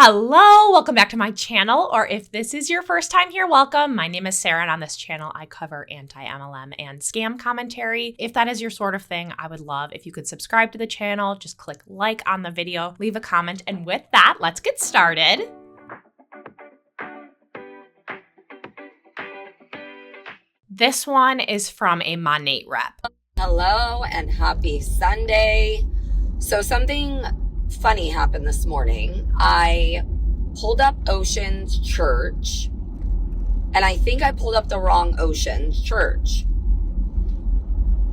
Hello, welcome back to my channel, or if this is your first time here, welcome. My name is Sarah, and on this channel, I cover anti-MLM and scam commentary. If that is your sort of thing, I would love if you could subscribe to the channel, just click like on the video, leave a comment, and with that, let's get started. This one is from a MONAT rep. Hello and happy Sunday. So something funny happened this morning. I pulled up Ocean's Church, and I think I pulled up the wrong Ocean's Church.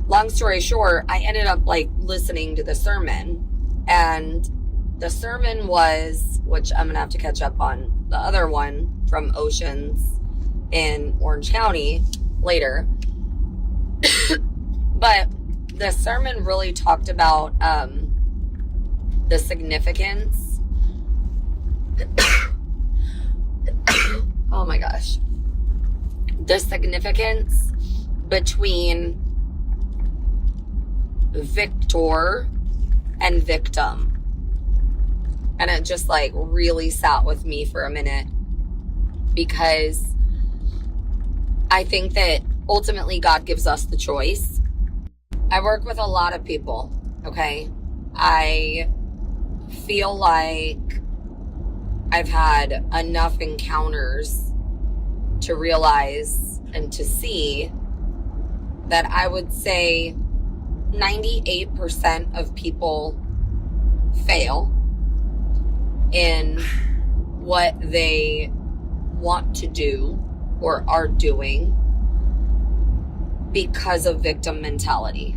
Long story short, I ended up listening to the sermon, and the sermon was, which I'm gonna have to catch up on the other one from Ocean's in Orange County later. But the sermon really talked about the significance. Oh my gosh. The significance between victor and victim. And it just really sat with me for a minute, because I think that ultimately God gives us the choice. I work with a lot of people, okay? I feel like I've had enough encounters to realize and to see that I would say 98% of people fail in what they want to do or are doing because of victim mentality.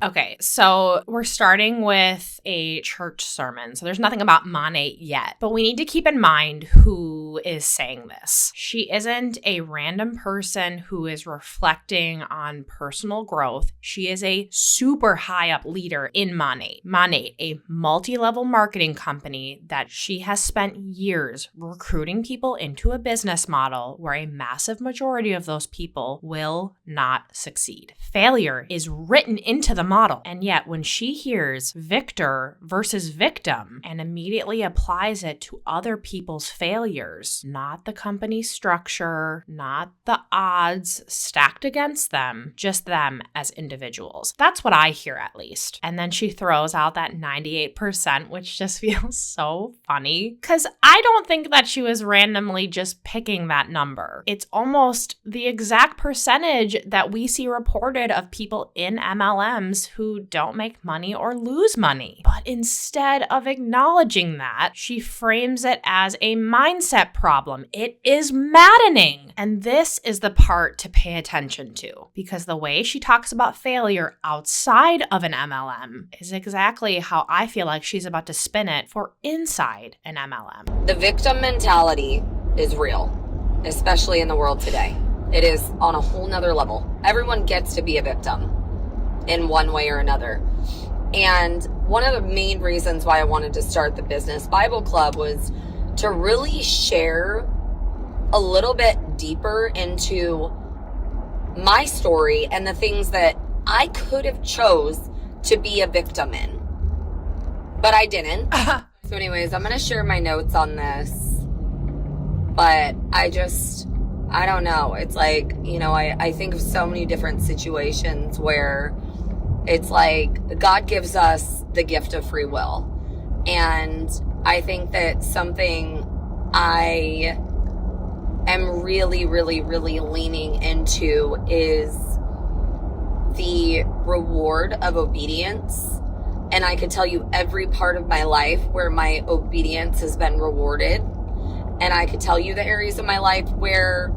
Okay, so we're starting with a church sermon. So there's nothing about MONAT yet, but we need to keep in mind who is saying this. She isn't a random person who is reflecting on personal growth. She is a super high up leader in MONAT. MONAT, a multi-level marketing company that she has spent years recruiting people into a business model where a massive majority of those people will not succeed. Failure is written into the model. And yet when she hears victor versus victim and immediately applies it to other people's failures, not the company structure, not the odds stacked against them, just them as individuals. That's what I hear, at least. And then she throws out that 98%, which just feels so funny, because I don't think that she was randomly just picking that number. It's almost the exact percentage that we see reported of people in MLMs who don't make money or lose money. But instead of acknowledging that, she frames it as a mindset problem. It is maddening. And this is the part to pay attention to, because the way she talks about failure outside of an MLM is exactly how I feel like she's about to spin it for inside an MLM. The victim mentality is real, especially in the world today. It is on a whole nother level. Everyone gets to be a victim in one way or another. And one of the main reasons why I wanted to start the Business Bible Club was to really share a little bit deeper into my story and the things that I could have chose to be a victim in, but I didn't. So anyways, I'm going to share my notes on this, but I don't know. It's I think of so many different situations where it's God gives us the gift of free will. And I think that something I am really, really, really leaning into is the reward of obedience. And I could tell you every part of my life where my obedience has been rewarded. And I could tell you the areas of my life where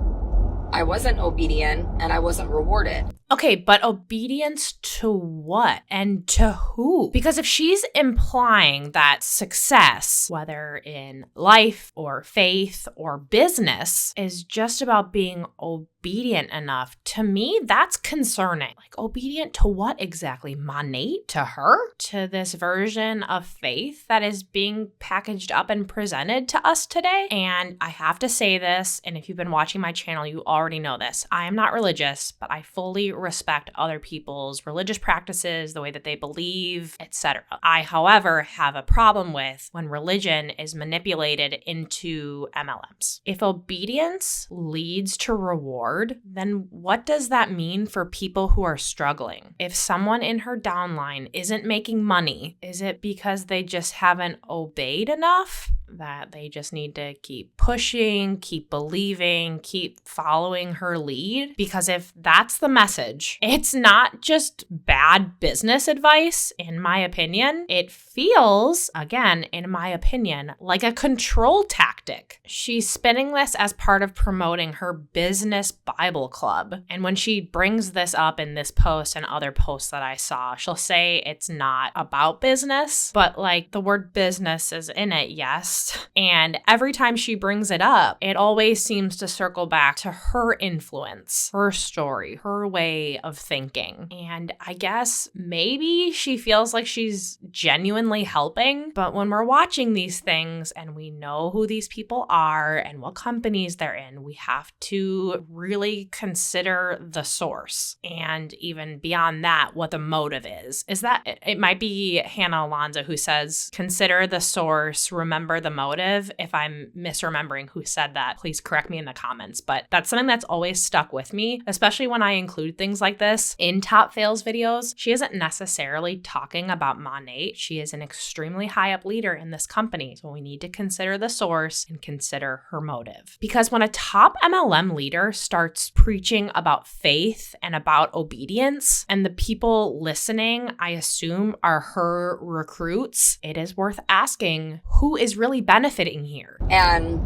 I wasn't obedient and I wasn't rewarded. Okay, but obedience to what and to who? Because if she's implying that success, whether in life or faith or business, is just about being obedient enough, to me, that's concerning. Obedient to what exactly? MONAT? To her? To this version of faith that is being packaged up and presented to us today? And I have to say this, and if you've been watching my channel, you already know this. I am not religious, but I fully respect other people's religious practices, the way that they believe, etc. I, however, have a problem with when religion is manipulated into MLMs. If obedience leads to reward, then what does that mean for people who are struggling? If someone in her downline isn't making money, is it because they just haven't obeyed enough? That they just need to keep pushing, keep believing, keep following her lead? Because if that's the message, it's not just bad business advice, in my opinion. It feels, again, in my opinion, like a control tactic. She's spinning this as part of promoting her business Bible club. And when she brings this up in this post and other posts that I saw, she'll say it's not about business, but like the word business is in it, yes. And every time she brings it up, it always seems to circle back to her influence, her story, her way of thinking. And I guess maybe she feels like she's genuinely helping, but when we're watching these things and we know who these people are and what companies they're in, we have to really consider the source. And even beyond that, what the motive is. Is that, it might be Hannah Alonzo who says, consider the source, remember the motive. If I'm misremembering who said that, please correct me in the comments. But that's something that's always stuck with me, especially when I include things like this in Top Fails videos. She isn't necessarily talking about MONAT. She is an extremely high up leader in this company. So we need to consider the source and consider her motive. Because when a top MLM leader starts preaching about faith and about obedience, and the people listening, I assume, are her recruits, it is worth asking who is really benefiting here. And,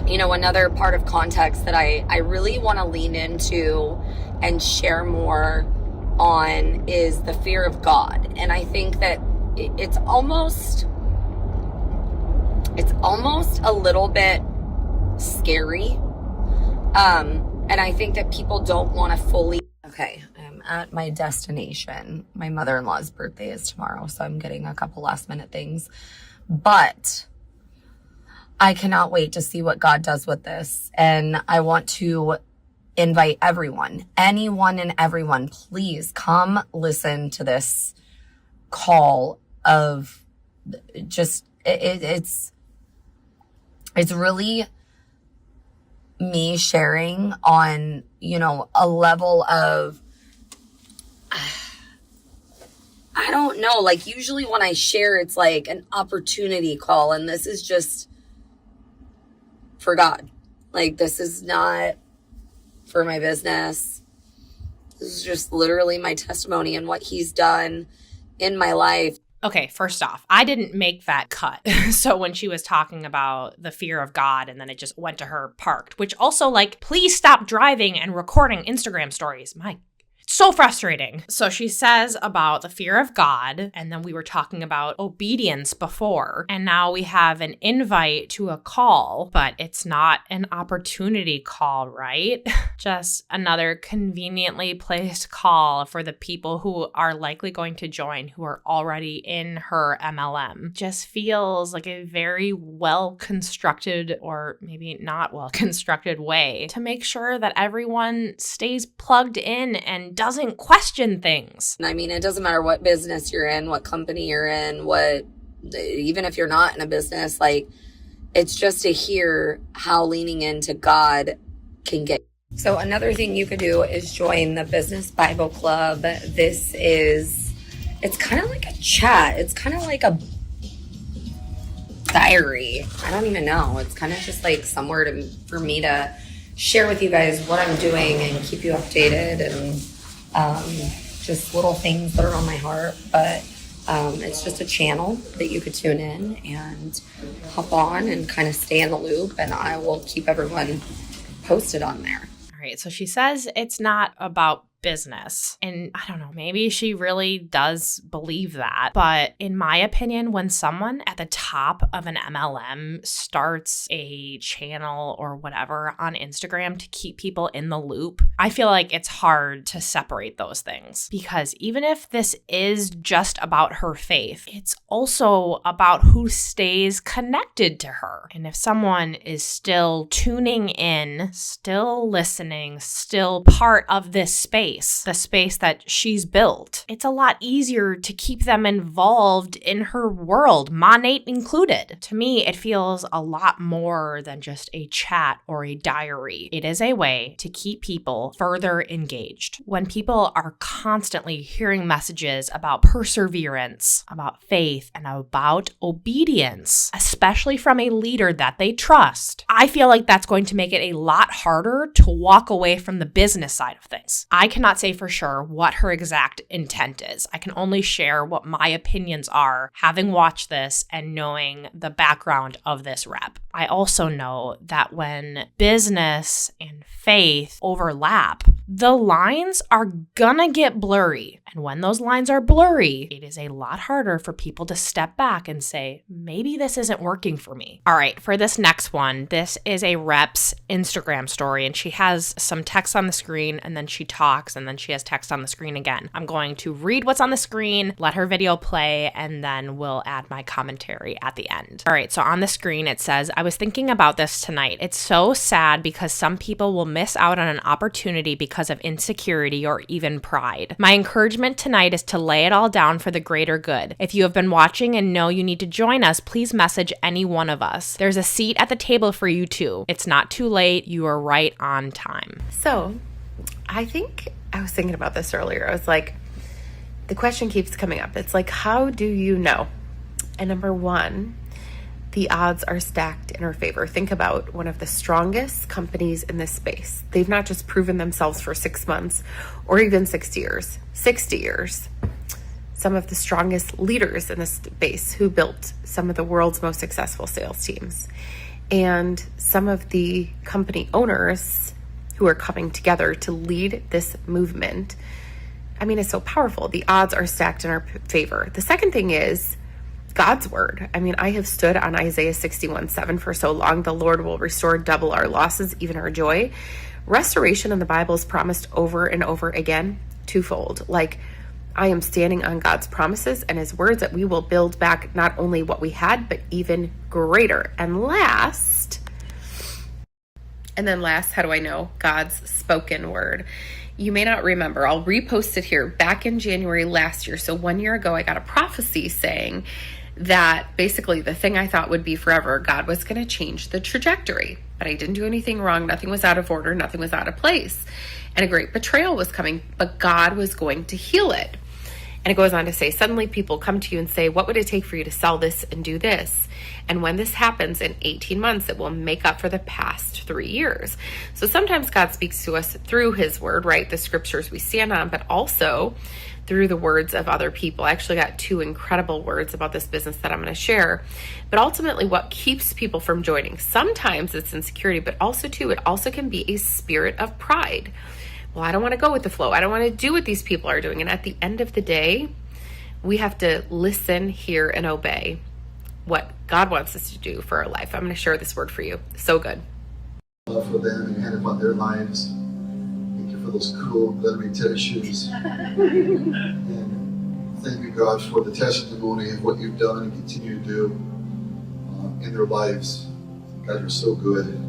you know, another part of context that I really want to lean into and share more on is the fear of God. And I think that it's almost a little bit scary. And I think that people don't want to fully... Okay, I'm at my destination. My mother-in-law's birthday is tomorrow, so I'm getting a couple last-minute things. But I cannot wait to see what God does with this. And I want to invite everyone, anyone and everyone, please come listen to this call of just, it's really me sharing on, you know, a level of, I don't know, like usually when I share, it's like an opportunity call, and this is just for God. Like, this is not for my business. This is just literally my testimony and what he's done in my life. Okay, first off, I didn't make that cut. So when she was talking about the fear of God and then it just went to her parked, which also, like, please stop driving and recording Instagram stories. My so frustrating. So she says about the fear of God, and then we were talking about obedience before, and now we have an invite to a call, but it's not an opportunity call, right? Just another conveniently placed call for the people who are likely going to join, who are already in her MLM. Just feels like a very well-constructed, or maybe not well-constructed way to make sure that everyone stays plugged in and doesn't question things. I mean, it doesn't matter what business you're in, what company you're in, even if you're not in a business, like, it's just to hear how leaning into God can get. So another thing you could do is join the Business Bible Club. It's kind of like a chat. It's kind of like a diary. I don't even know. It's kind of just like somewhere for me to share with you guys what I'm doing and keep you updated, and just little things that are on my heart. But it's just a channel that you could tune in and hop on and kind of stay in the loop, and I will keep everyone posted on there. All right, so she says it's not about business. And I don't know, maybe she really does believe that. But in my opinion, when someone at the top of an MLM starts a channel or whatever on Instagram to keep people in the loop, I feel like it's hard to separate those things. Because even if this is just about her faith, it's also about who stays connected to her. And if someone is still tuning in, still listening, still part of this space, space, the space that she's built. It's a lot easier to keep them involved in her world, MONAT included. To me, it feels a lot more than just a chat or a diary. It is a way to keep people further engaged. When people are constantly hearing messages about perseverance, about faith, and about obedience, especially from a leader that they trust, I feel like that's going to make it a lot harder to walk away from the business side of things. I cannot say for sure what her exact intent is. I can only share what my opinions are, having watched this and knowing the background of this rep. I also know that when business and faith overlap, the lines are gonna get blurry. And when those lines are blurry, it is a lot harder for people to step back and say, maybe this isn't working for me. All right, for this next one, this is a rep's Instagram story, and she has some text on the screen, and then she talks, and then she has text on the screen again. I'm going to read what's on the screen, let her video play, and then we'll add my commentary at the end. All right, so on the screen, it says, I was thinking about this tonight. It's so sad because some people will miss out on an opportunity because of insecurity or even pride. My encouragement tonight is to lay it all down for the greater good. If you have been watching and know you need to join us, please message any one of us. There's a seat at the table for you too. It's not too late. You are right on time. So I think I was thinking about this earlier. I was like, the question keeps coming up. It's like, how do you know? And number one, the odds are stacked in her favor. Think about one of the strongest companies in this space. They've not just proven themselves for 6 months or even 60 years. Some of the strongest leaders in this space who built some of the world's most successful sales teams. And some of the company owners who are coming together to lead this movement. I mean, it's so powerful. The odds are stacked in our favor. The second thing is God's word. I mean, I have stood on Isaiah 61:7 for so long. The Lord will restore double our losses, even our joy. Restoration in the Bible is promised over and over again, twofold. Like, I am standing on God's promises and his words that we will build back not only what we had, but even greater. And last, how do I know? God's spoken word. You may not remember. I'll repost it here. Back in January last year, so 1 year ago, I got a prophecy saying that basically the thing I thought would be forever, God was going to change the trajectory. But I didn't do anything wrong. Nothing was out of order. Nothing was out of place. And a great betrayal was coming, but God was going to heal it. And it goes on to say, suddenly people come to you and say, what would it take for you to sell this and do this? And when this happens in 18 months, it will make up for the past 3 years. So sometimes God speaks to us through his word, right? The scriptures we stand on, but also through the words of other people. I actually got 2 incredible words about this business that I'm going to share. But ultimately, what keeps people from joining? Sometimes it's insecurity, but also too, it also can be a spirit of pride. Well, I don't want to go with the flow. I don't want to do what these people are doing. And at the end of the day, we have to listen, hear, and obey what God wants us to do for our life. I'm going to share this word for you. So good. Love for them and your hand upon their lives. Thank you for those cool glittery tennis shoes. And thank you, God, for the testimony of what you've done and continue to do in their lives. God, you're so good.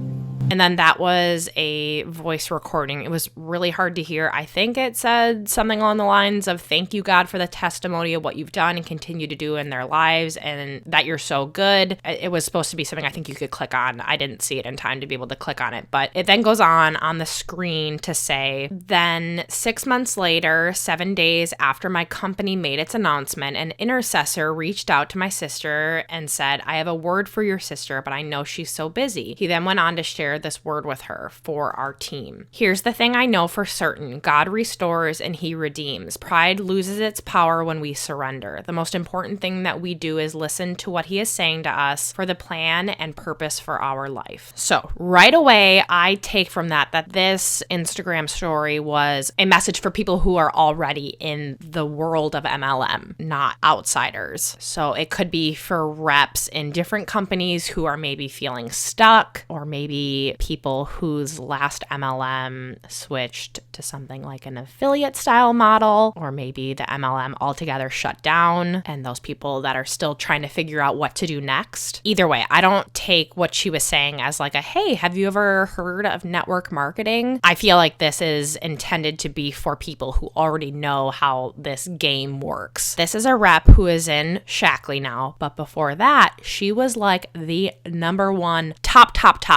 And then that was a voice recording. It was really hard to hear. I think it said something along the lines of, thank you, God, for the testimony of what you've done and continue to do in their lives, and that you're so good. It was supposed to be something I think you could click on. I didn't see it in time to be able to click on it. But it then goes on the screen to say, then 6 months later, 7 days after my company made its announcement, an intercessor reached out to my sister and said, I have a word for your sister, but I know she's so busy. He then went on to share this word with her for our team. Here's the thing I know for certain. God restores and he redeems. Pride loses its power when we surrender. The most important thing that we do is listen to what he is saying to us for the plan and purpose for our life. So right away, I take from that this Instagram story was a message for people who are already in the world of MLM, not outsiders. So it could be for reps in different companies who are maybe feeling stuck or maybe be people whose last MLM switched to something like an affiliate style model, or maybe the MLM altogether shut down, and those people that are still trying to figure out what to do next. Either way, I don't take what she was saying as like a, hey, have you ever heard of network marketing? I feel like this is intended to be for people who already know how this game works. This is a rep who is in Shaklee now, but before that, she was like the number one top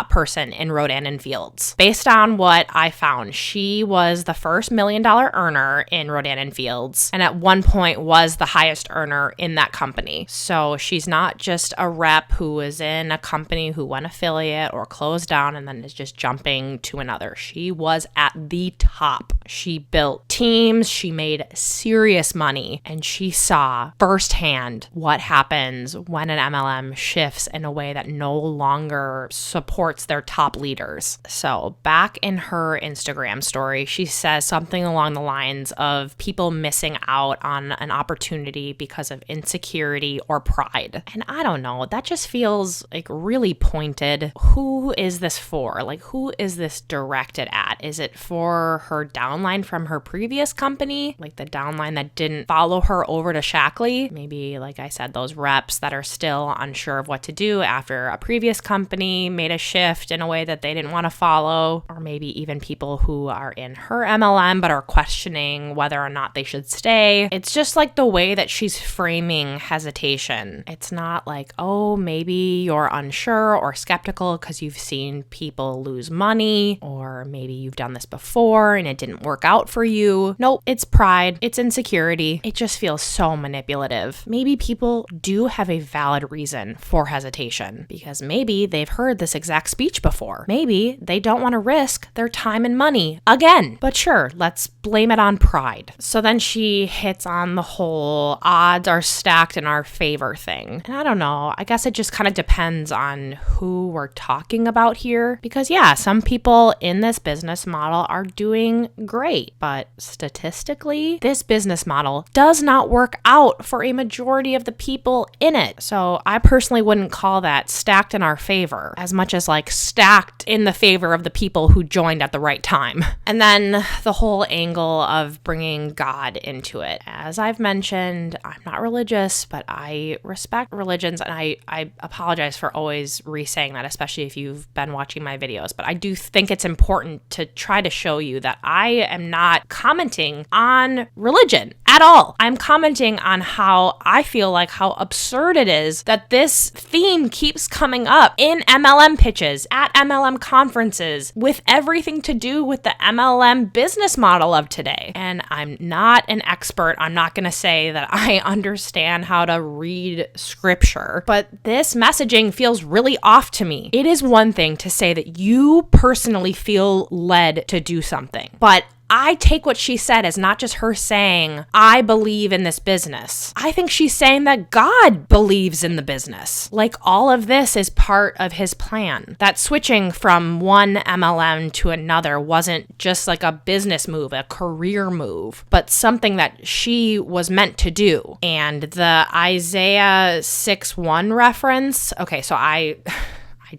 person in Rodan Fields. Based on what I found, she was the first $1 million earner in Rodan Fields, and at one point was the highest earner in that company. So she's not just a rep who was in a company who went affiliate or closed down and then is just jumping to another. She was at the top. She built teams, she made serious money, and she saw firsthand what happens when an MLM shifts in a way that no longer supports their top leaders. So back in her Instagram story, she says something along the lines of people missing out on an opportunity because of insecurity or pride. And I don't know, that just feels like really pointed. Who is this for? Like, who is this directed at? Is it for her downline from her previous company? Like the downline that didn't follow her over to Shaklee? Maybe, like I said, those reps that are still unsure of what to do after a previous company made a shift in a way that they didn't want to follow, or maybe even people who are in her MLM but are questioning whether or not they should stay. It's just like the way that she's framing hesitation. It's not like, oh, maybe you're unsure or skeptical because you've seen people lose money, or maybe you've done this before and it didn't work out for you. Nope, it's pride, it's insecurity. It just feels so manipulative. Maybe people do have a valid reason for hesitation, because maybe they've heard this exact speech before. Maybe they don't want to risk their time and money again. But sure, let's blame it on pride. So then she hits on the whole odds are stacked in our favor thing. And I don't know, I guess it just kind of depends on who we're talking about here. Because yeah, some people in this business model are doing great, but statistically, this business model does not work out for a majority of the people in it. So I personally wouldn't call that stacked in our favor as much as like stacked in the favor of the people who joined at the right time. And then the whole angle of bringing God into it. As I've mentioned, I'm not religious, but I respect religions, and I apologize for always re-saying that, especially if you've been watching my videos, but I do think it's important to try to show you that I am not commenting on religion at all. I'm commenting on how I feel like how absurd it is that this theme keeps coming up in MLM pitches, at MLM conferences, with everything to do with the MLM business model of today. And I'm not an expert. I'm not going to say that I understand how to read scripture, but this messaging feels really off to me. It is one thing to say that you personally feel led to do something, but I take what she said as not just her saying, I believe in this business. I think she's saying that God believes in the business. Like all of this is part of his plan. That switching from one MLM to another wasn't just like a business move, a career move, but something that she was meant to do. And the Isaiah 6:1 reference, okay, so I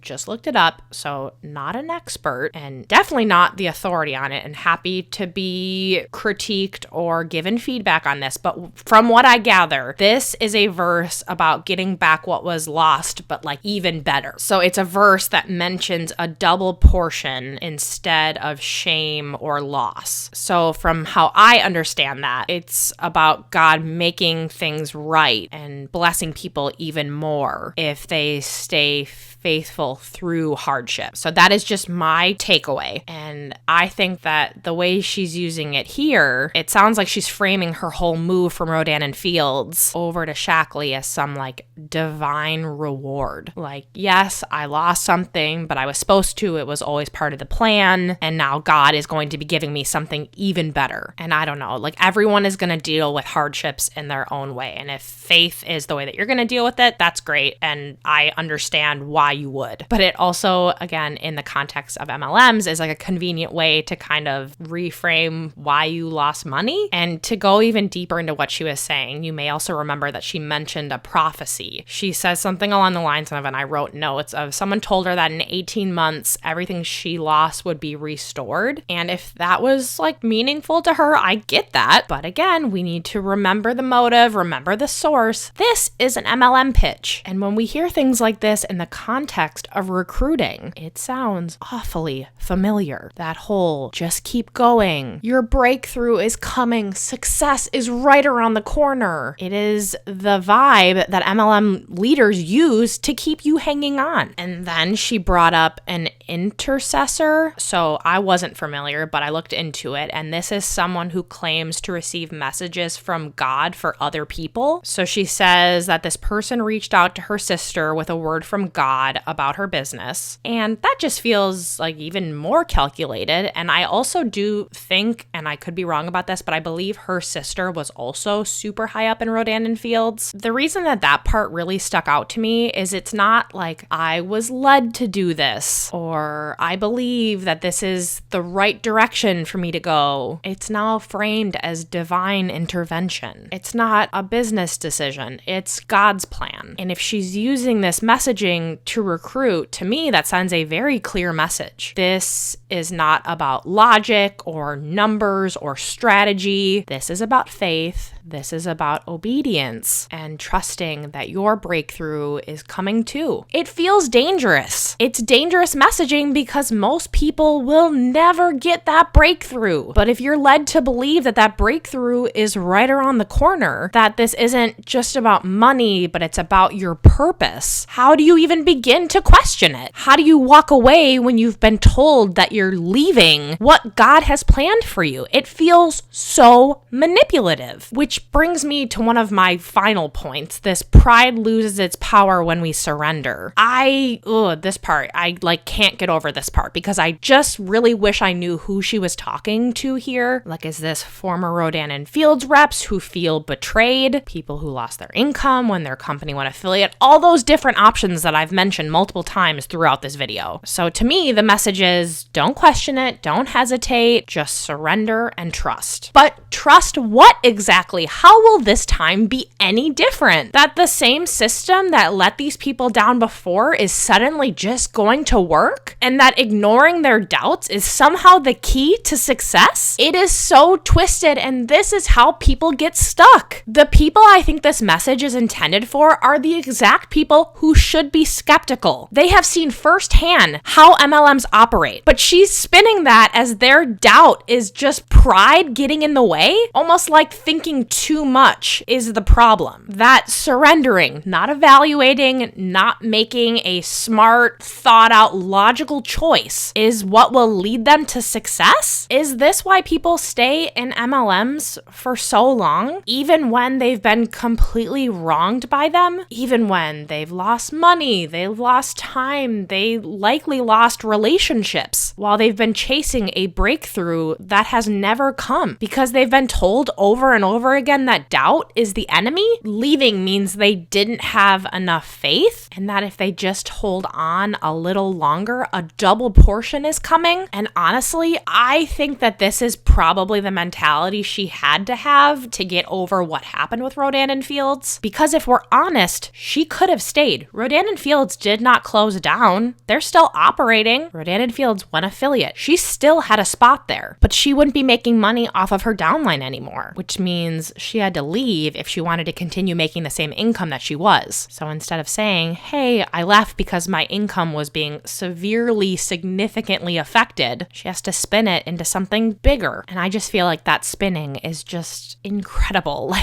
just looked it up, so not an expert and definitely not the authority on it, and happy to be critiqued or given feedback on this. But from what I gather, this is a verse about getting back what was lost, but like even better. So it's a verse that mentions a double portion instead of shame or loss. So from how I understand that, it's about God making things right and blessing people even more if they stay faithful through hardship. So that is just my takeaway. And I think that the way she's using it here, it sounds like she's framing her whole move from Rodan Fields over to Shaklee as some like divine reward. Like, yes, I lost something, but I was supposed to. It was always part of the plan. And now God is going to be giving me something even better. And I don't know, like everyone is going to deal with hardships in their own way. And if faith is the way that you're going to deal with it, that's great. And I understand why you would. But it also, again, in the context of MLMs, is like a convenient way to kind of reframe why you lost money. And to go even deeper into what she was saying, you may also remember that she mentioned a prophecy. She says something along the lines of, and I wrote notes of, someone told her that in 18 months, everything she lost would be restored. And if that was like meaningful to her, I get that. But again, we need to remember the motive, remember the source. This is an MLM pitch. And when we hear things like this in the context of recruiting, it sounds awfully familiar. That whole just keep going. Your breakthrough is coming. Success is right around the corner. It is the vibe that MLM leaders use to keep you hanging on. And then she brought up an intercessor. So I wasn't familiar, but I looked into it. And this is someone who claims to receive messages from God for other people. So she says that this person reached out to her sister with a word from God about her business. And that just feels like even more calculated. And I also do think, and I could be wrong about this, but I believe her sister was also super high up in Rodan Fields. The reason that that part really stuck out to me is it's not like I was led to do this or I believe that this is the right direction for me to go. It's now framed as divine intervention. It's not a business decision. It's God's plan. And if she's using this messaging to recruit, to me, that sends a very clear message. This is not about logic or numbers or strategy. This is about faith. This is about obedience and trusting that your breakthrough is coming too. It feels dangerous. It's dangerous messaging because most people will never get that breakthrough. But if you're led to believe that that breakthrough is right around the corner, that this isn't just about money, but it's about your purpose, how do you even begin to question it? How do you walk away when you've been told that you're leaving what God has planned for you? It feels so manipulative, which brings me to one of my final points. This pride loses its power when we surrender. This part, I can't get over this part because I just really wish I knew who she was talking to here. Like, is this former Rodan Fields reps who feel betrayed? People who lost their income when their company went affiliate? All those different options that I've mentioned multiple times throughout this video. So to me, the message is don't question it, don't hesitate, just surrender and trust. But trust what exactly? How will this time be any different? That the same system that let these people down before is suddenly just going to work? And that ignoring their doubts is somehow the key to success? It is so twisted, and this is how people get stuck. The people I think this message is intended for are the exact people who should be skeptical. They have seen firsthand how MLMs operate, but she's spinning that as their doubt is just pride getting in the way, almost like thinking too much is the problem. That surrendering, not evaluating, not making a smart, thought out, logical choice is what will lead them to success? Is this why people stay in MLMs for so long? Even when they've been completely wronged by them? Even when they've lost money, they've lost time, they likely lost relationships while they've been chasing a breakthrough that has never come because they've been told over and over again that doubt is the enemy? Leaving means they didn't have enough faith and that if they just hold on a little longer, a double portion is coming. And honestly, I think that this is probably the mentality she had to have to get over what happened with Rodan Fields. Because if we're honest, she could have stayed. Rodan Fields did not close down. They're still operating. Rodan Fields went affiliate. She still had a spot there, but she wouldn't be making money off of her downline anymore, which means she had to leave if she wanted to continue making the same income that she was. So instead of saying, hey, I left because my income was being severely, significantly affected, she has to spin it into something bigger. And I just feel like that spinning is just incredible.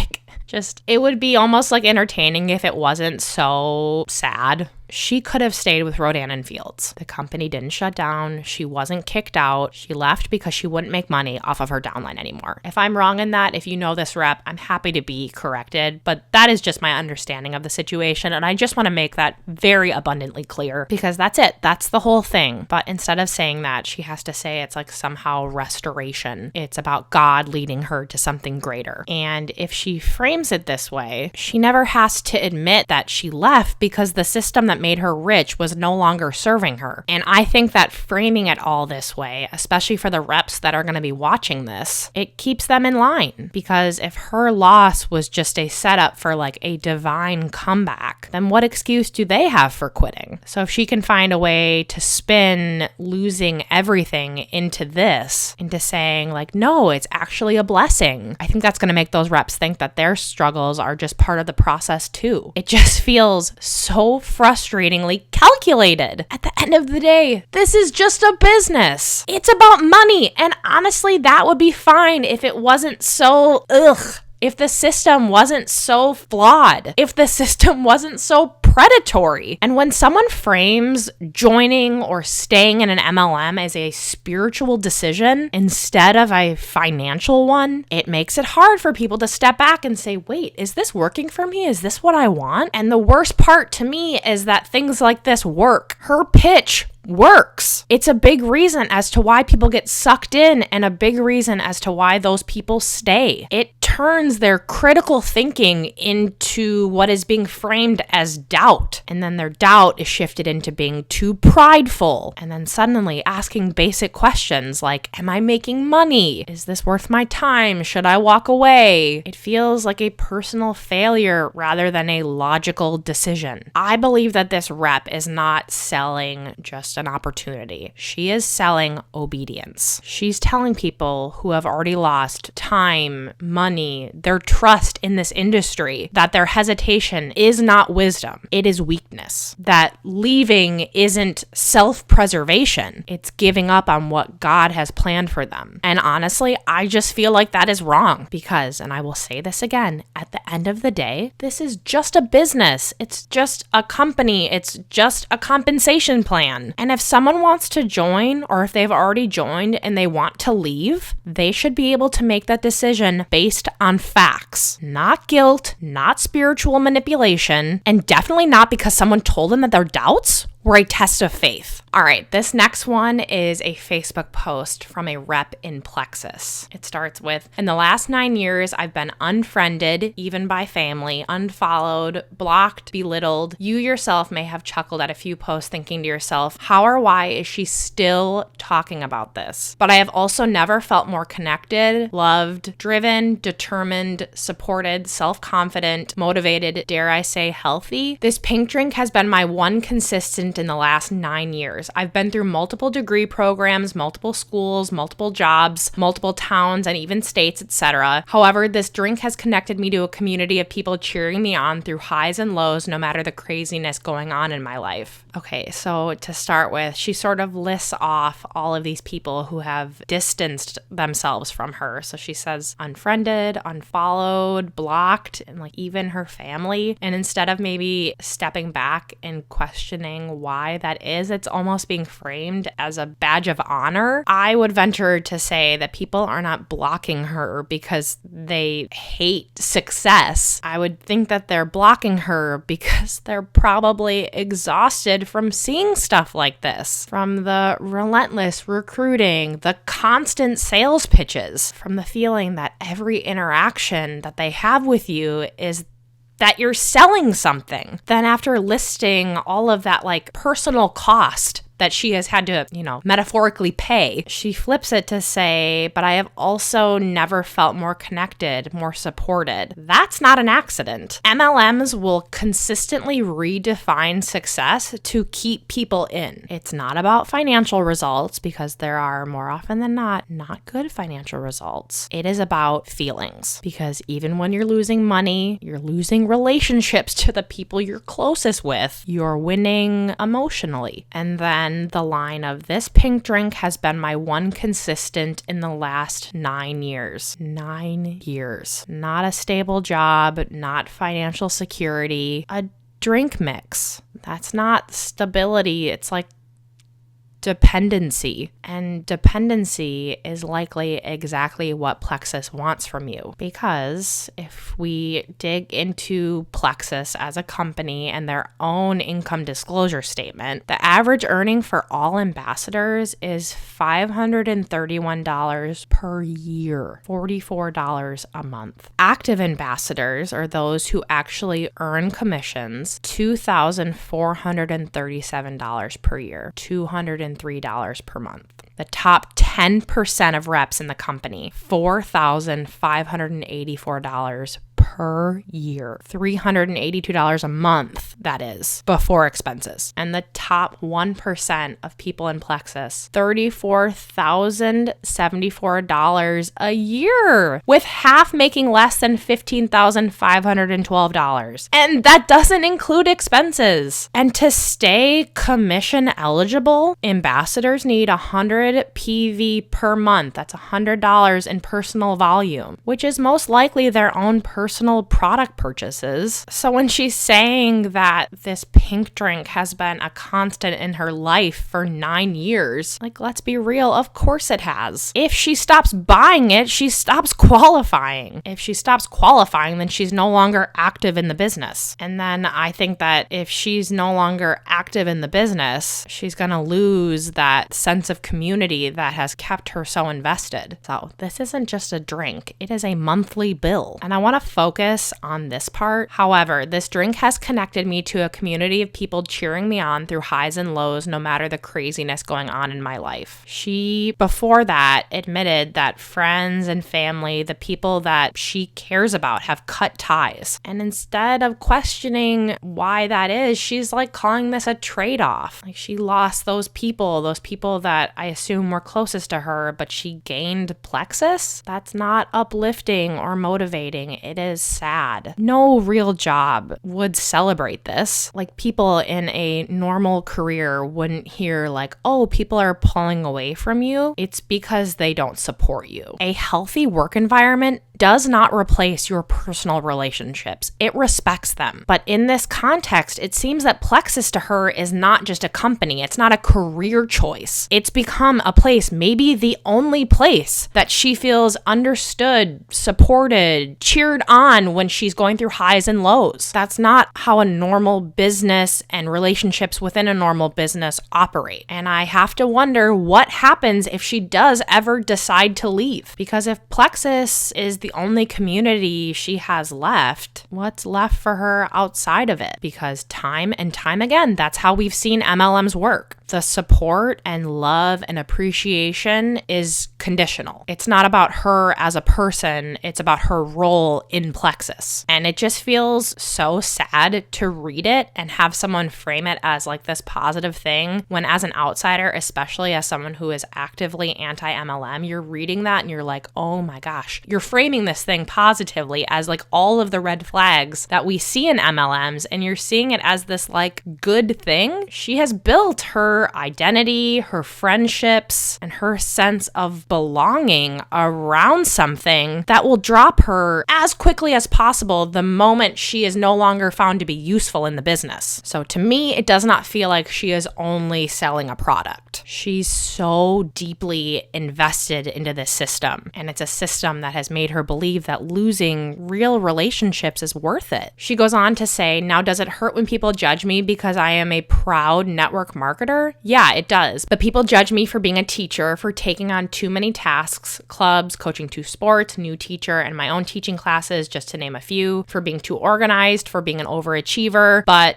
It would be almost like entertaining if it wasn't so sad. She could have stayed with Rodan Fields. The company didn't shut down. She wasn't kicked out. She left because she wouldn't make money off of her downline anymore. If I'm wrong in that, if you know this rep, I'm happy to be corrected, but that is just my understanding of the situation, and I just want to make that very abundantly clear because that's it. That's the whole thing. But instead of saying that, she has to say it's like somehow restoration. It's about God leading her to something greater. And if she frames frames it this way, she never has to admit that she left because the system that made her rich was no longer serving her. And I think that framing it all this way, especially for the reps that are going to be watching this, it keeps them in line. Because if her loss was just a setup for like a divine comeback, then what excuse do they have for quitting? So if she can find a way to spin losing everything into this, into saying like, no, it's actually a blessing, I think that's going to make those reps think that their struggles are just part of the process too. It just feels so frustratingly calculated. At the end of the day, this is just a business. It's about money. And honestly, that would be fine if it wasn't so if the system wasn't so flawed, if the system wasn't so predatory. And when someone frames joining or staying in an MLM as a spiritual decision instead of a financial one, it makes it hard for people to step back and say, wait, is this working for me? Is this what I want? And the worst part to me is that things like this work. Her pitch works. It's a big reason as to why people get sucked in and a big reason as to why those people stay. It turns their critical thinking into what is being framed as doubt. And then their doubt is shifted into being too prideful. And then suddenly asking basic questions like, am I making money? Is this worth my time? Should I walk away? It feels like a personal failure rather than a logical decision. I believe that this rep is not selling just an opportunity. She is selling obedience. She's telling people who have already lost time, money, their trust in this industry that their hesitation is not wisdom. It is weakness. That leaving isn't self-preservation. It's giving up on what God has planned for them. And honestly, I just feel like that is wrong because, and I will say this again, at the end of the day, this is just a business. It's just a company. It's just a compensation plan. And if someone wants to join, or if they've already joined and they want to leave, they should be able to make that decision based on facts, not guilt, not spiritual manipulation, and definitely not because someone told them that their doubts were a test of faith. All right, this next one is a Facebook post from a rep in Plexus. It starts with, in the last 9 years, I've been unfriended, even by family, unfollowed, blocked, belittled. You yourself may have chuckled at a few posts thinking to yourself, how or why is she still talking about this? But I have also never felt more connected, loved, driven, determined, supported, self-confident, motivated, dare I say healthy. This pink drink has been my one consistent in the last 9 years. I've been through multiple degree programs, multiple schools, multiple jobs, multiple towns, and even states, etc. However, this drink has connected me to a community of people cheering me on through highs and lows, no matter the craziness going on in my life. Okay, so to start with, she sort of lists off all of these people who have distanced themselves from her. So she says unfriended, unfollowed, blocked, and like even her family. And instead of maybe stepping back and questioning why that is, it's almost being framed as a badge of honor. I would venture to say that people are not blocking her because they hate success. I would think that they're blocking her because they're probably exhausted from seeing stuff like this, from the relentless recruiting, the constant sales pitches, from the feeling that every interaction that they have with you is that you're selling something. Then after listing all of that like personal cost that she has had to, metaphorically pay, she flips it to say, but I have also never felt more connected, more supported. That's not an accident. MLMs will consistently redefine success to keep people in. It's not about financial results because there are more often than not good financial results. It is about feelings because even when you're losing money, you're losing relationships to the people you're closest with, you're winning emotionally. And then the line of this pink drink has been my one consistent in the last 9 years. 9 years. Not a stable job, not financial security, a drink mix. That's not stability. It's like dependency. And dependency is likely exactly what Plexus wants from you. Because if we dig into Plexus as a company and their own income disclosure statement, the average earning for all ambassadors is $531 per year, $44 a month. Active ambassadors are those who actually earn commissions, $2,437 per year, $203 per month. The top 10% of reps in the company, $4,584 per year, $382 a month, that is, before expenses. And the top 1% of people in Plexus, $34,074 a year, with half making less than $15,512. And that doesn't include expenses. And to stay commission eligible, ambassadors need 100 PV per month. That's $100 in personal volume, which is most likely their own personal product purchases. So when she's saying that this pink drink has been a constant in her life for 9 years, like, let's be real, of course it has. If she stops buying it, she stops qualifying. If she stops qualifying, then she's no longer active in the business. And then I think that if she's no longer active in the business, she's going to lose that sense of community that has kept her so invested. So this isn't just a drink, it is a monthly bill. And I want to focus on this part. However, this drink has connected me to a community of people cheering me on through highs and lows, no matter the craziness going on in my life. She, before that, admitted that friends and family, the people that she cares about, have cut ties. And instead of questioning why that is, she's like calling this a trade-off. Like, she lost those people that I assume were closest to her, but she gained Plexus. That's not uplifting or motivating. It is sad. No real job would celebrate this. Like, people in a normal career wouldn't hear like, oh, people are pulling away from you. It's because they don't support you. A healthy work environment does not replace your personal relationships. It respects them. But in this context, it seems that Plexus to her is not just a company. It's not a career choice. It's become a place, maybe the only place, that she feels understood, supported, cheered on when she's going through highs and lows. That's not how a normal business and relationships within a normal business operate. And I have to wonder what happens if she does ever decide to leave. Because if Plexus is the only community she has left, what's left for her outside of it? Because time and time again, that's how we've seen MLMs work. The support and love and appreciation is conditional. It's not about her as a person, it's about her role in Plexus. And it just feels so sad to read it and have someone frame it as like this positive thing, when as an outsider, especially as someone who is actively anti-MLM, you're reading that and you're like, oh my gosh, you're framing this thing positively as like all of the red flags that we see in MLMs, and you're seeing it as this like good thing. She has built her identity, her friendships, and her sense of belonging around something that will drop her as quickly as possible the moment she is no longer found to be useful in the business. So to me, it does not feel like she is only selling a product. She's so deeply invested into this system, and it's a system that has made her believe that losing real relationships is worth it. She goes on to say, now, does it hurt when people judge me because I am a proud network marketer? Yeah, it does. But people judge me for being a teacher, for taking on too many tasks, clubs, coaching 2 sports, new teacher, and my own teaching classes, just to name a few, for being too organized, for being an overachiever, but ...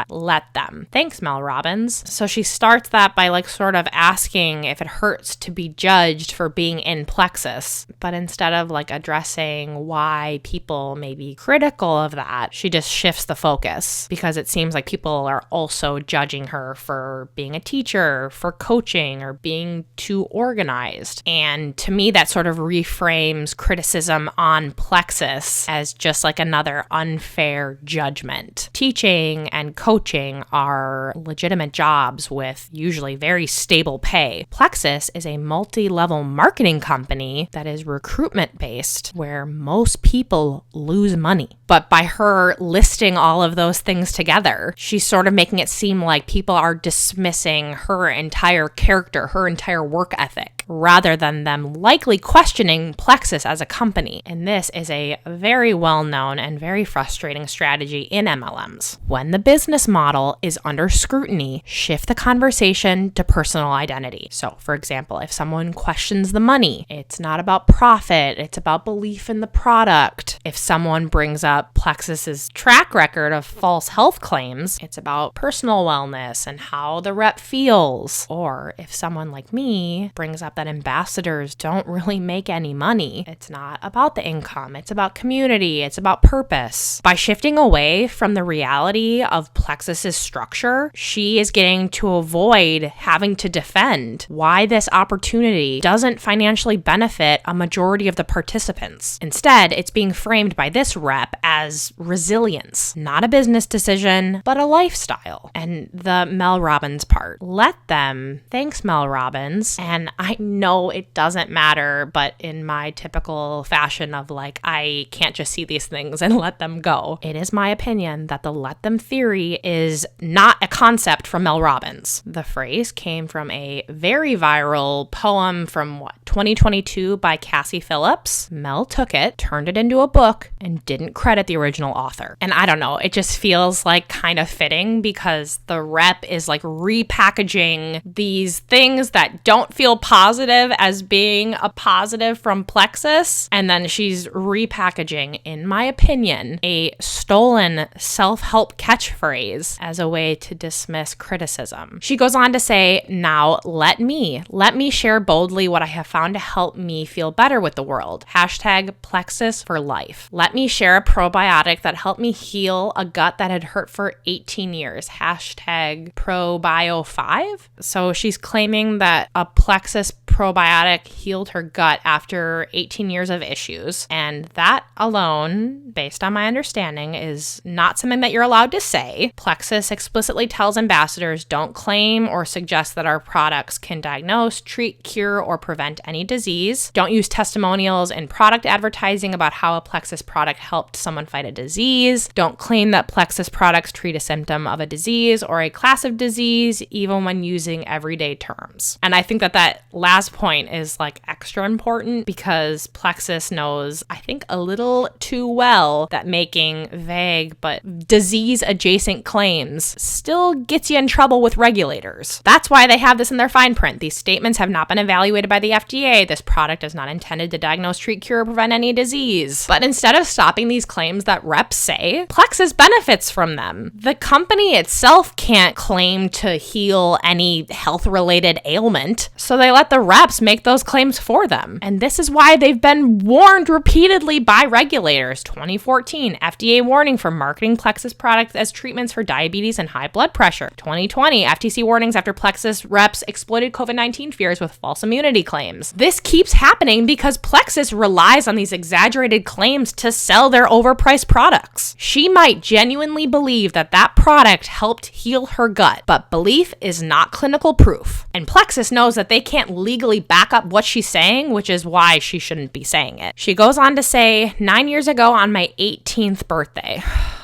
let them. Thanks, Mel Robbins. So she starts that by like sort of asking if it hurts to be judged for being in Plexus, but instead of like addressing why people may be critical of that, she just shifts the focus, because it seems like people are also judging her for being a teacher, for coaching, or being too organized. past. And to me, that sort of reframes criticism on Plexus as just like another unfair judgment. Teaching and coaching are legitimate jobs with usually very stable pay. Plexus is a multi-level marketing company that is recruitment based, where most people lose money. But by her listing all of those things together, she's sort of making it seem like people are dismissing her entire character, her entire work ethic, rather than them likely questioning Plexus as a company. And this is a very well-known and very frustrating strategy in MLMs. When the business model is under scrutiny, shift the conversation to personal identity. So, for example, if someone questions the money, it's not about profit, it's about belief in the product. If someone brings up Plexus's track record of false health claims, it's about personal wellness and how the rep feels. Or if someone like me brings up that ambassadors don't really make any money, it's not about the income, it's about community, it's about purpose. By shifting away from the reality of Plexus's structure, she is getting to avoid having to defend why this opportunity doesn't financially benefit a majority of the participants. Instead, it's being framed by this rep as resilience, not a business decision, but a lifestyle. And the Mel Robbins part. Let them. Thanks, Mel Robbins. And I know it doesn't matter, but in my typical fashion of like, I can't just see these things and let them go. It is my opinion that the let them theory is not a concept from Mel Robbins. The phrase came from a very viral poem from 2022 by Cassie Phillips. Mel took it, turned it into a book, and didn't credit the original author. And I don't know, it just feels like kind of fitting because the rep is like repackaging these things that don't feel positive as being a positive from Plexus. And then she's repackaging, in my opinion, a stolen self-help catchphrase as a way to dismiss criticism. She goes on to say, now let me share boldly what I have found to help me feel better with the world. Hashtag Plexus for life. Let me share a probiotic that helped me heal a gut that had hurt for 18 years. Hashtag ProBio5. So she's claiming that a Plexus probiotic healed her gut after 18 years of issues. And that alone, based on my understanding, is not something that you're allowed to say. Plexus explicitly tells ambassadors, don't claim or suggest that our products can diagnose, treat, cure, or prevent any disease. Don't use testimonials in product advertising about how a Plexus product helped someone fight a disease. Don't claim that Plexus products treat a symptom of a disease or a class of disease, even when using everyday terms. And I think that last point is like extra important because Plexus knows, I think, a little too well that making vague but disease adjacent claims still gets you in trouble with regulators. That's why they have this in their fine print. These statements have not been evaluated by the FDA. This product is not intended to diagnose, treat, cure, or prevent any disease. But instead of stopping these claims that reps say, Plexus benefits from them. The company itself can't claim to heal any health-related ailment, so they let the reps make those claims for them. And this is why they've been warned repeatedly by regulators. 2014, FDA warning for marketing Plexus products as treatments for diabetes and high blood pressure. 2020, FTC warnings after Plexus reps exploited COVID-19 fears with false immunity claims. This keeps happening because Plexus relies on these exaggerated claims to sell their overpriced products. She might genuinely believe that that product helped heal her gut, but belief is not clinical proof. And Plexus knows that they can't legally back up what she's saying, which is why she shouldn't be saying it. She goes on to say, 9 years ago on my 18th birthday,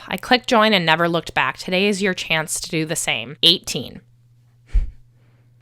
I clicked join and never looked back. Today is your chance to do the same. 18.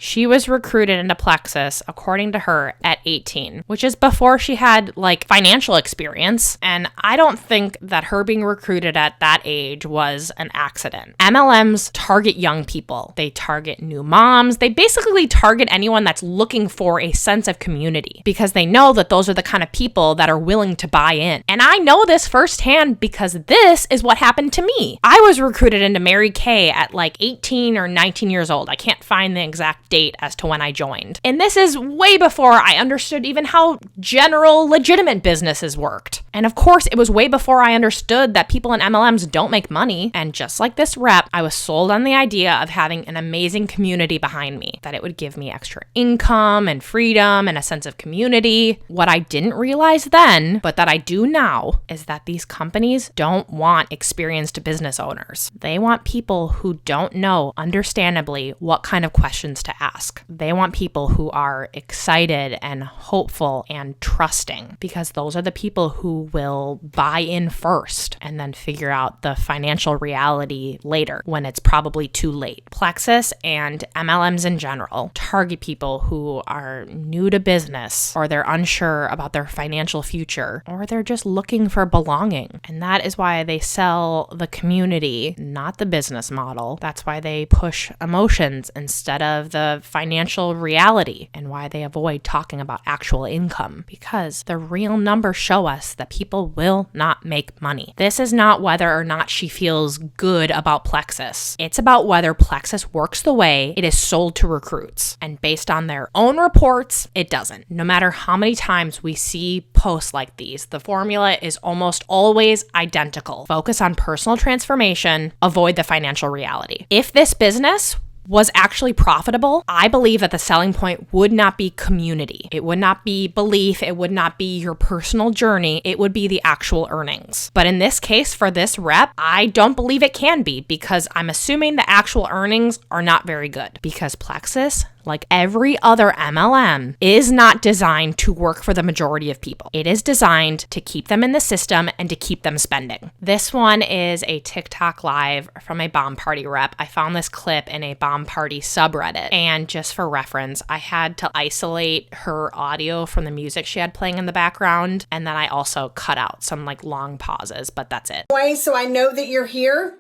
She was recruited into Plexus, according to her, at 18, which is before she had, financial experience. And I don't think that her being recruited at that age was an accident. MLMs target young people. They target new moms. They basically target anyone that's looking for a sense of community because they know that those are the kind of people that are willing to buy in. And I know this firsthand because this is what happened to me. I was recruited into Mary Kay at 18 or 19 years old. I can't find the exact date as to when I joined. And this is way before I understood even how general legitimate businesses worked. And of course, it was way before I understood that people in MLMs don't make money. And just like this rep, I was sold on the idea of having an amazing community behind me, that it would give me extra income and freedom and a sense of community. What I didn't realize then, but that I do now, is that these companies don't want experienced business owners. They want people who don't know, understandably, what kind of questions to ask. They want people who are excited and hopeful and trusting, because those are the people who will buy in first and then figure out the financial reality later when it's probably too late. Plexus and MLMs in general target people who are new to business, or they're unsure about their financial future, or they're just looking for belonging. And that is why they sell the community, not the business model. That's why they push emotions instead of the financial reality, and why they avoid talking about actual income, because the real numbers show us that people will not make money. This is not whether or not she feels good about Plexus. It's about whether Plexus works the way it is sold to recruits. And based on their own reports, it doesn't. No matter how many times we see posts like these, the formula is almost always identical. Focus on personal transformation, avoid the financial reality. If this business was actually profitable, I believe that the selling point would not be community. It would not be belief. It would not be your personal journey. It would be the actual earnings. But in this case, for this rep, I don't believe it can be, because I'm assuming the actual earnings are not very good, because Plexus, like every other MLM, is not designed to work for the majority of people. It is designed to keep them in the system and to keep them spending. This one is a TikTok live from a bomb party rep. I found this clip in a bomb party subreddit, and just for reference, I had to isolate her audio from the music she had playing in the background, and then I also cut out some like long pauses, but that's it. So I know that you're here,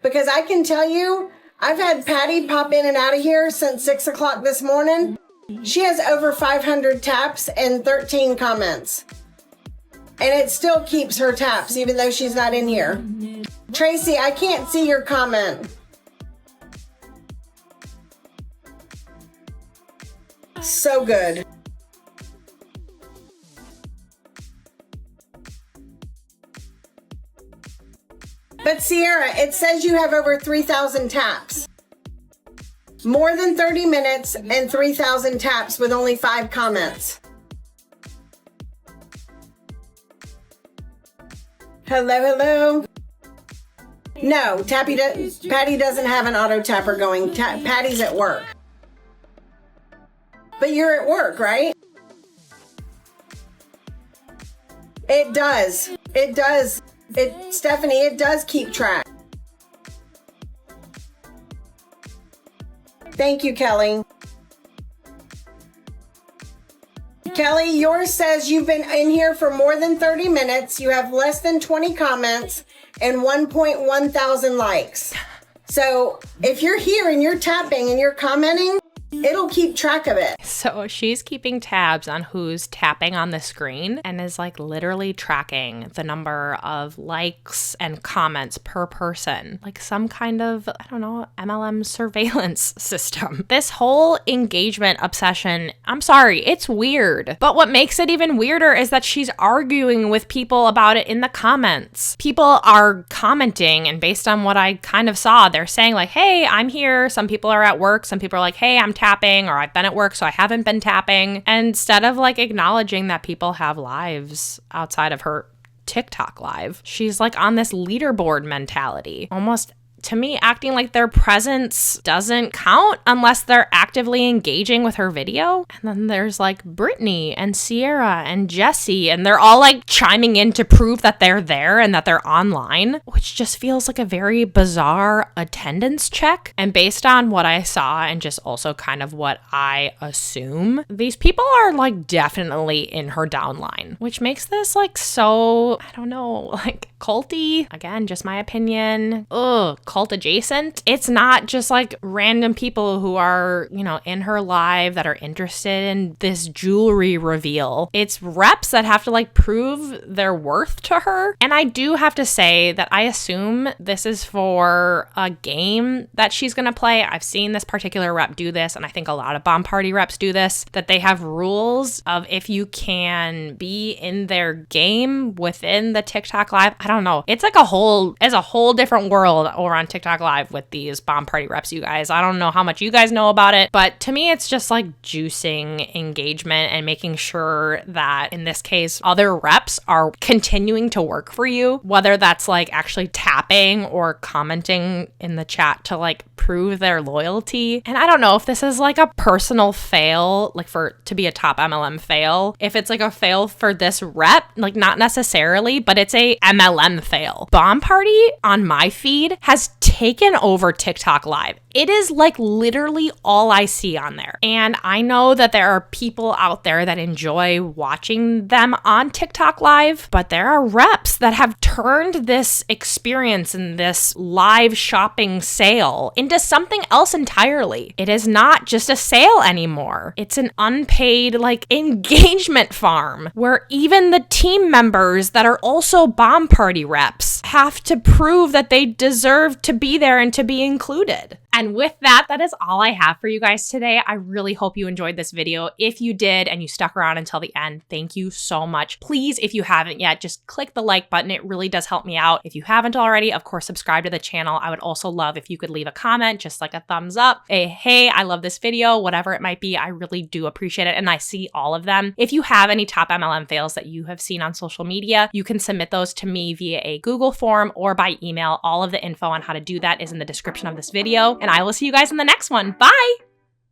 because I can tell you, I've had Patty pop in and out of here since 6 o'clock this morning. She has over 500 taps and 13 comments. And it still keeps her taps, even though she's not in here. Tracy, I can't see your comment. So good. But Sierra, it says you have over 3,000 taps. More than 30 minutes and 3,000 taps with only 5 comments. Hello. No, Patty doesn't have an auto tapper going. Patty's at work. But you're at work, right? It does. Stephanie, it does keep track. Thank you, Kelly. Kelly, yours says you've been in here for more than 30 minutes. You have less than 20 comments and 1.1 thousand likes. So if you're here and you're tapping and you're commenting, it'll keep track of it. So she's keeping tabs on who's tapping on the screen and is like literally tracking the number of likes and comments per person, like some kind of, I don't know, MLM surveillance system. This whole engagement obsession, I'm sorry, it's weird. But what makes it even weirder is that she's arguing with people about it in the comments. People are commenting, and based on what I kind of saw, they're saying like, hey, I'm here. Some people are at work. Some people are like, hey, I'm tapping, or I've been at work, so I haven't been tapping. And instead of like acknowledging that people have lives outside of her TikTok live, she's like on this leaderboard mentality, almost to me acting like their presence doesn't count unless they're actively engaging with her video. And then there's like Brittany and Sierra and Jessie, and they're all like chiming in to prove that they're there and that they're online, which just feels like a very bizarre attendance check. And based on what I saw and just also kind of what I assume, these people are like definitely in her downline, which makes this like so, I don't know, like culty. Again, just my opinion. Ugh, cult adjacent. It's not just like random people who are, you know, in her live that are interested in this jewelry reveal. It's reps that have to like prove their worth to her. And I do have to say that I assume this is for a game that she's going to play. I've seen this particular rep do this, and I think a lot of bomb party reps do this, that they have rules of if you can be in their game within the TikTok live. I don't know. It's a whole different world over on TikTok live with these bomb party reps, you guys. I don't know how much you guys know about it, but to me, it's just like juicing engagement and making sure that in this case, other reps are continuing to work for you, whether that's like actually tapping or commenting in the chat to like prove their loyalty. And I don't know if this is like a personal fail, like to be a top MLM fail. If it's like a fail for this rep, like not necessarily, but it's a MLM fail. Bomb Party on my feed has taken over TikTok live. It is like literally all I see on there. And I know that there are people out there that enjoy watching them on TikTok live, but there are reps that have turned this experience and this live shopping sale into something else entirely. It is not just a sale anymore. It's an unpaid like engagement farm where even the team members that are also bomb party reps have to prove that they deserve to be there and to be included. And with that, that is all I have for you guys today. I really hope you enjoyed this video. If you did and you stuck around until the end, thank you so much. Please, if you haven't yet, just click the like button. It really does help me out. If you haven't already, of course, subscribe to the channel. I would also love if you could leave a comment, just like a thumbs up, a hey, I love this video, whatever it might be. I really do appreciate it. And I see all of them. If you have any top MLM fails that you have seen on social media, you can submit those to me via a Google form or by email. All of the info on how to do that is in the description of this video. And I will see you guys in the next one. Bye!